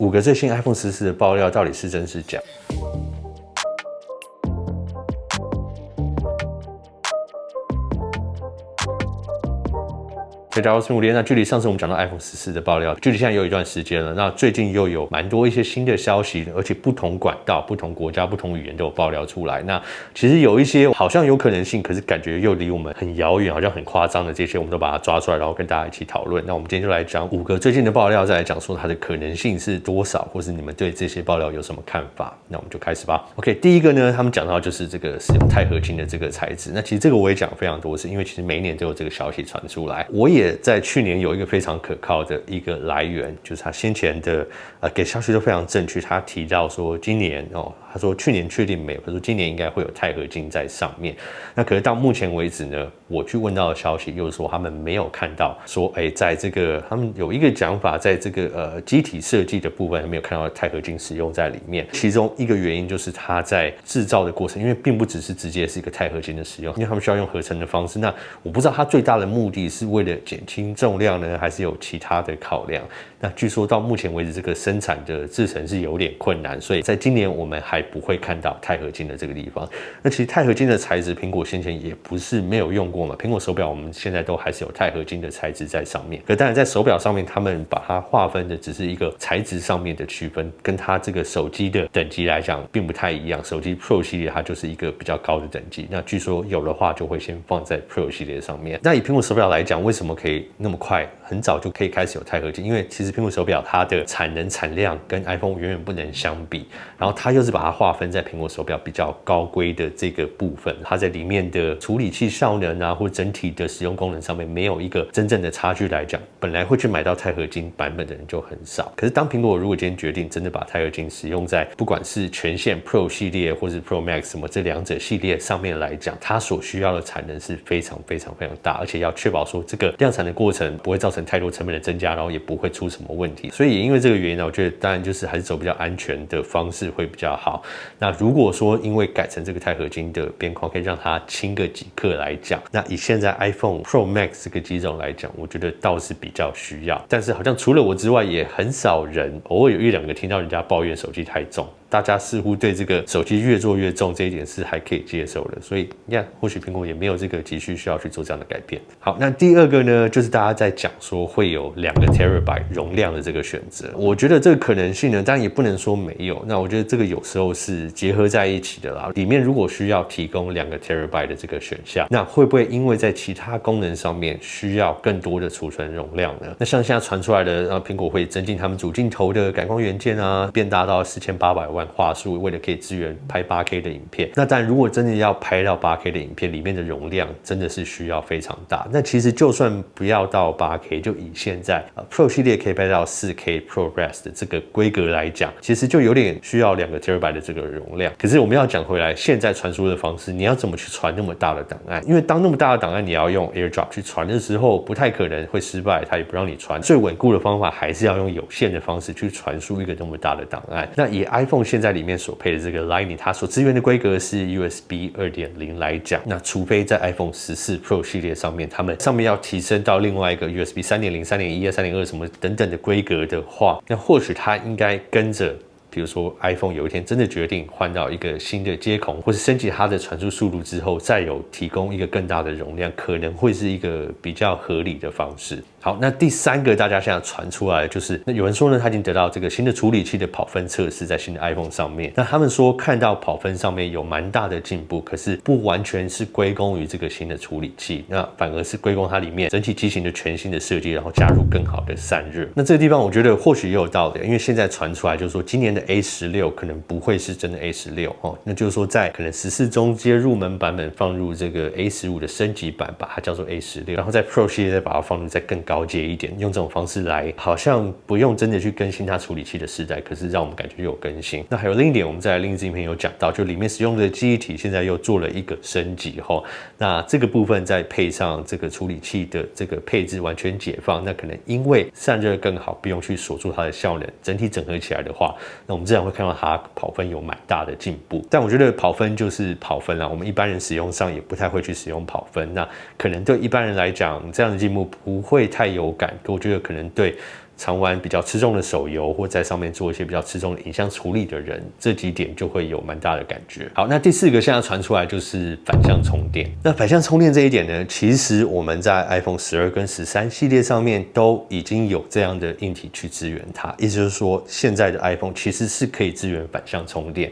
5个最新 iPhone 14的爆料到底是真是假？大家好，我是吴连。那距离上次我们讲到 iPhone 14的爆料，距离现在有一段时间了。那最近又有蛮多一些新的消息，而且不同管道、不同国家、不同语言都有爆料出来。那其实有一些好像有可能性，可是感觉又离我们很遥远，好像很夸张的这些，我们都把它抓出来，然后跟大家一起讨论。那我们今天就来讲5个最近的爆料，再来讲说它的可能性是多少，或是你们对这些爆料有什么看法？那我们就开始吧。OK， 第一个呢，他们讲到就是这个使用钛合金的这个材质。那其实这个我也讲非常多次，因为其实每一年都有这个消息传出来。我也在去年有一个非常可靠的一个来源，就是他先前的给消息都非常正确。他提到说今年他说去年确定没有，他说今年应该会有钛合金在上面。那可是到目前为止呢，我去问到的消息又是说他们没有看到说，在这个他们有一个讲法，在这个机体设计的部分没有看到钛合金使用在里面。其中一个原因就是它在制造的过程，因为并不只是直接是一个钛合金的使用，因为他们需要用合成的方式。那我不知道它最大的目的是为了减轻重量呢，还是有其他的考量。那据说到目前为止，这个生产的制程是有点困难，所以在今年我们还不会看到钛合金的这个地方。那其实钛合金的材质，苹果先前也不是没有用过嘛。苹果手表我们现在都还是有钛合金的材质在上面。可当然在手表上面，他们把它划分的只是一个材质上面的区分，跟它这个手机的等级来讲并不太一样。手机 Pro 系列它就是一个比较高的等级，那据说有的话就会先放在 Pro 系列上面。那以苹果手表来讲，为什么可以那么快很早就可以开始有钛合金？因为其实苹果手表它的产能产量跟 iPhone 远远不能相比，然后它又是把它划分在苹果手表比较高规的这个部分，它在里面的处理器效能啊，或整体的使用功能上面没有一个真正的差距来讲，本来会去买到钛合金版本的人就很少。可是当苹果如果今天决定真的把钛合金使用在不管是全线 Pro 系列或是 Pro Max 什么这两者系列上面来讲，它所需要的产能是非常非常非常大，而且要确保说这个量产的过程不会造成太多成本的增加，然后也不会出什么问题。所以也因为这个原因呢，我觉得当然就是还是走比较安全的方式会比较好。那如果说因为改成这个钛合金的边框可以让它轻个几克来讲，那以现在 iPhone Pro Max 这个机种来讲，我觉得倒是比较需要。但是好像除了我之外，也很少人，偶尔有1-2个听到人家抱怨手机太重。大家似乎对这个手机越做越重这一点是还可以接受的，所以或许苹果也没有这个急需需要去做这样的改变。好，那第二个呢，就是大家在讲说会有2个 TB 容量的这个选择。我觉得这个可能性呢，当然也不能说没有。那我觉得这个有时候是结合在一起的啦。里面如果需要提供2个 TB 的这个选项，那会不会因为在其他功能上面需要更多的储存容量呢？那像现在传出来的，苹果会增进他们主镜头的感光元件啊，变大到4800万画素，为了可以支援拍 8K 的影片。那当然如果真的要拍到 8K 的影片，里面的容量真的是需要非常大。那其实就算不要到 8K， 就以现在Pro 系列可以拍到 4K ProRes 的这个规格来讲，其实就有点需要2个 TB 的这个容量。可是我们要讲回来，现在传输的方式，你要怎么去传那么大的档案？因为当那么大的档案你要用 AirDrop 去传的时候，不太可能会失败，它也不让你传。最稳固的方法还是要用有线的方式去传输一个那么大的档案。那以 iPhone 现在里面所配的这个 Lightning， 它所支援的规格是 USB 2.0 来讲，那除非在 iPhone 14 Pro 系列上面，他们上面要提升到另外一个 USB 3.0、3.1、3.2什么等等的规格的话，那或许它应该跟着比如说 iPhone 有一天真的决定换到一个新的接孔，或是升级它的传输速度之后，再有提供一个更大的容量，可能会是一个比较合理的方式。好，那第3个大家现在传出来的就是，那有人说呢，他已经得到这个新的处理器的跑分测试在新的 iPhone 上面。那他们说看到跑分上面有蛮大的进步，可是不完全是归功于这个新的处理器，那反而是归功它里面整体机型的全新的设计，然后加入更好的散热。那这个地方我觉得或许也有道理，因为现在传出来就是说今年的 A16 可能不会是真的 A16那就是说在可能14中阶入门版本放入这个 A15 的升级版，把它叫做 A16， 然后在 Pro 系列再把它放入再更高阶一点，用这种方式来好像不用真的去更新它处理器的世代，可是让我们感觉有更新。那还有另一点，我们在另一支影片有讲到，就里面使用的记忆体现在又做了一个升级那这个部分再配上这个处理器的这个配置完全解放，那可能因为散热更好，不用去锁住它的效能，整体整合起来的话，那我们自然会看到它跑分有蛮大的进步。但我觉得跑分就是跑分啦，我们一般人使用上也不太会去使用跑分，那可能对一般人来讲这样的进步不会太有感，我觉得可能对常玩比较吃重的手游，或在上面做一些比较吃重的影像处理的人，这几点就会有蛮大的感觉。好，那第4个现在传出来就是反向充电。那反向充电这一点呢，其实我们在 iPhone 12跟13系列上面都已经有这样的硬体去支援它，意思就是说，现在的 iPhone 其实是可以支援反向充电。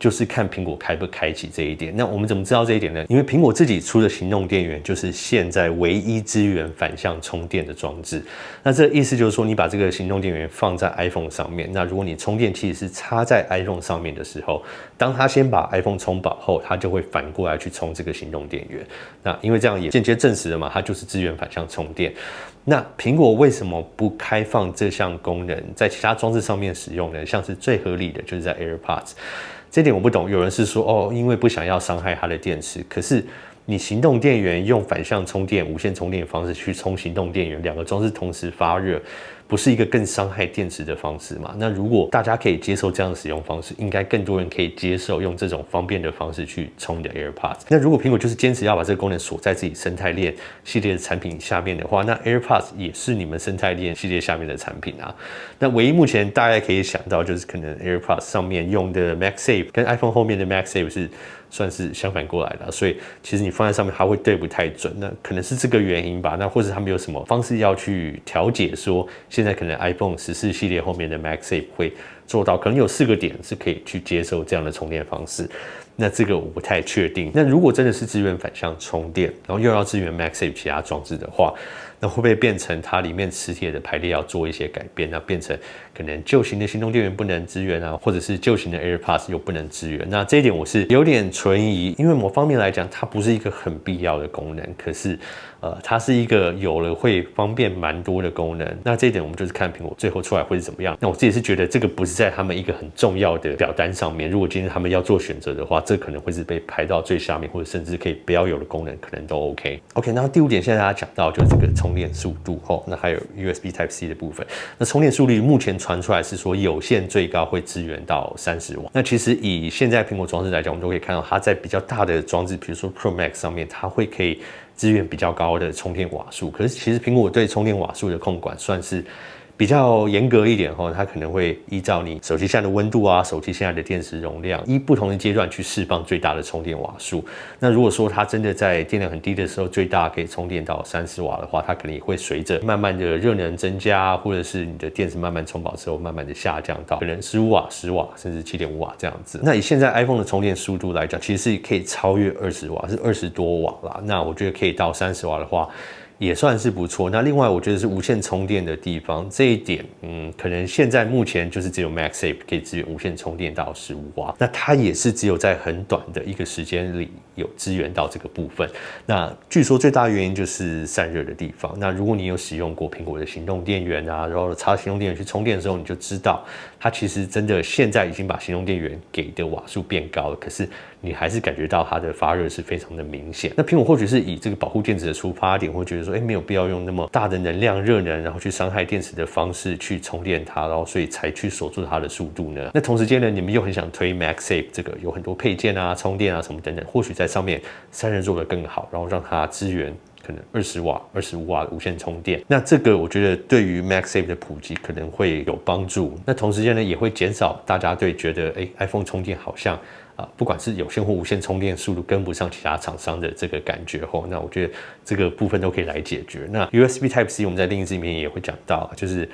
就是看苹果开不开启这一点。那我们怎么知道这一点呢？因为苹果自己出的行动电源就是现在唯一支援反向充电的装置。那这意思就是说，你把这个行动电源放在 iPhone 上面，那如果你充电器是插在 iPhone 上面的时候，当它先把 iPhone 充饱后，它就会反过来去充这个行动电源。那因为这样也间接证实了嘛，它就是支援反向充电。那苹果为什么不开放这项功能在其他装置上面使用呢？像是最合理的就是在 AirPods。这点我不懂，有人是说哦，因为不想要伤害它的电池。可是你行动电源用反向充电、无线充电的方式去充行动电源，两个装置同时发热，不是一个更伤害电池的方式吗？那如果大家可以接受这样的使用方式，应该更多人可以接受用这种方便的方式去充你的 AirPods。那如果苹果就是坚持要把这个功能锁在自己生态链系列的产品下面的话，那 AirPods 也是你们生态链系列下面的产品啊。那唯一目前大家可以想到就是可能 AirPods 上面用的 MagSafe 跟 iPhone 后面的 MagSafe 是算是相反过来的，所以其实你放在上面它会对不太准，那可能是这个原因吧。那或者他们有什么方式要去调节，说现在可能 iPhone 14系列后面的 MagSafe 会做到，可能有4个点是可以去接受这样的充电方式。那这个我不太确定。那如果真的是支援反向充电，然后又要支援 MagSafe 其他装置的话，那会不会变成它里面磁铁的排列要做一些改变？那变成可能旧型的行动电源不能支援啊，或者是旧型的 AirPods 又不能支援？那这一点我是有点存疑，因为某方面来讲，它不是一个很必要的功能，可是它是一个有了会方便蛮多的功能。那这一点我们就是看苹果最后出来会是怎么样。那我自己是觉得这个不是在他们一个很重要的表单上面，如果今天他们要做选择的话，这可能会是被排到最下面，或者甚至可以不要有的功能，可能都 OK。那第5点，现在大家讲到就是这个充电速度吼，那还有 USB Type-C 的部分。那充电速率目前传出来是说有线最高会支援到30瓦。那其实以现在苹果装置来讲，我们都可以看到它在比较大的装置，比如说 Pro Max 上面，它会可以支援比较高的充电瓦数。可是其实苹果对充电瓦数的控管算是比较严格一点它可能会依照你手机现在的温度啊，手机现在的电池容量，依不同的阶段去释放最大的充电瓦数。那如果说它真的在电量很低的时候，最大可以充电到30瓦的话，它可能也会随着慢慢的热能增加，或者是你的电池慢慢充饱之后，慢慢的下降到可能15瓦、10瓦，甚至7.5瓦这样子。那以现在 iPhone 的充电速度来讲，其实是可以超越20瓦，是20多瓦啦。那我觉得可以到30瓦的话，也算是不错。那另外我觉得是无线充电的地方，这一点可能现在目前就是只有 MagSafe 可以支援无线充电到15瓦，那它也是只有在很短的一个时间里有支援到这个部分。那据说最大原因就是散热的地方。那如果你有使用过苹果的行动电源啊，然后插行动电源去充电的时候，你就知道它其实真的现在已经把行动电源给的瓦数变高了，可是你还是感觉到它的发热是非常的明显。那苹果或许是以这个保护电池的出发点，会觉得说没有必要用那么大的能量热能，然后去伤害电池的方式去充电它，然后所以才去锁住它的速度呢。那同时间呢，你们又很想推 MagSafe 这个有很多配件啊、充电啊什么等等，或许在上面散热做得更好，然后让它支援可能20瓦、25瓦的无线充电。那这个我觉得对于 MagSafe 的普及可能会有帮助。那同时间呢，也会减少大家对觉得iPhone 充电好像不管是有线或无线充电速度跟不上其他厂商的这个感觉那我觉得这个部分都可以来解决。那 USB Type-C 我们在另一支影片也会讲到，就是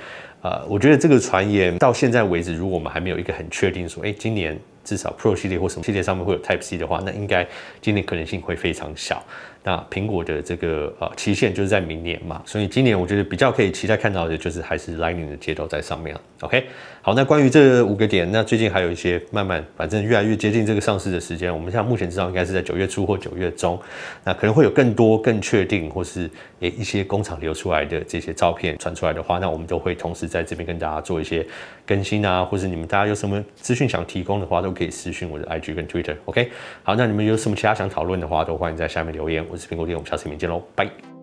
我觉得这个传言到现在为止，如果我们还没有一个很确定说今年至少 Pro 系列或什么系列上面会有 Type-C 的话，那应该今年可能性会非常小。那苹果的这个期限就是在明年嘛，所以今年我觉得比较可以期待看到的就是还是 Lightning 的接头在上面OK， 好，那关于这5个点，那最近还有一些慢慢，反正越来越接近这个上市的时间，我们现在目前知道应该是在9月初或9月中，那可能会有更多更确定或是一些工厂流出来的这些照片传出来的话，那我们都会同时在这边跟大家做一些更新啊，或是你们大家有什么资讯想提供的话，都可以私讯我的 IG 跟 Twitter OK， 好，那你们有什么其他想讨论的话，都欢迎在下面留言。我是苹果店，我们下次影片见喽，拜。